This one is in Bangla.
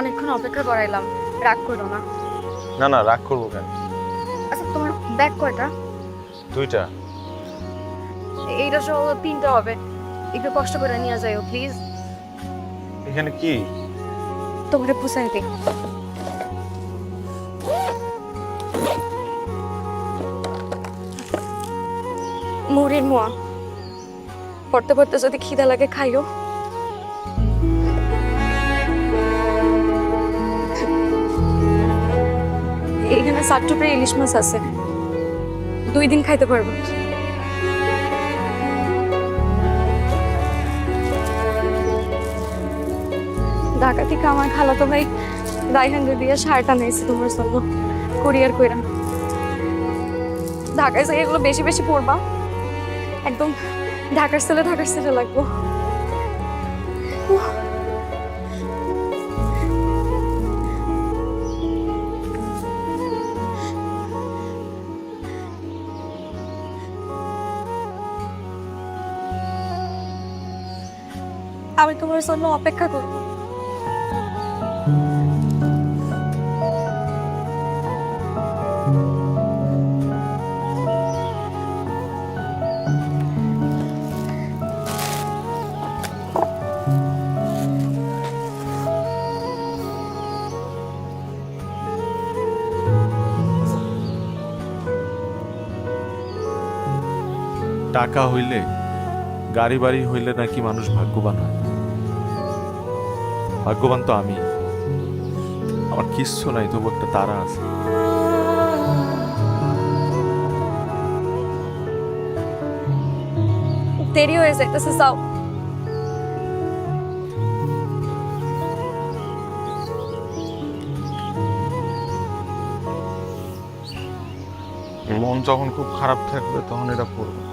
অনেকক্ষণ অপেক্ষা করাইলাম, রাগ করো না। না না, রাগ করবো কেন? আচ্ছা তোমার ব্যাগ কয়টা? দুইটা। এইটা সহ তিনটা হবে, একটু কষ্ট করে নিয়ে যাইও প্লিজ। এখানে কি? তোমারে পুষাই দিই। মুড়ির মোয়া, পড়তে পড়তে যদি খিদা লাগে খাইও। এখানে 60 টুকরা ইলিশ মাছ আছে, 2 দিন খাইতে পারবো। ঢাকা থেকে আমার খালাতো ভাই রায়হান দিয়ে শাড়িটা নিয়েছে তোমার জন্য, কুরিয়ার কইরা। ঢাকায় যাই এগুলো বেশি বেশি পরবা, একদম ঢাকার ছেলে লাগবো। উহ। আমি তোমার জন্য অপেক্ষা করবো। টাকা হইলে, গাড়ি বাড়ি হইলে নাকি মানুষ ভাগ্যবান হয়। ভাগ্যবান তো আমি। আমার কিচ্ছু নাই, তবু একটা তারা আছে। দেরি হয়ে যাইতেছে, যাও। মন যখন খুব খারাপ থাকবে তখন এটা পড়বো।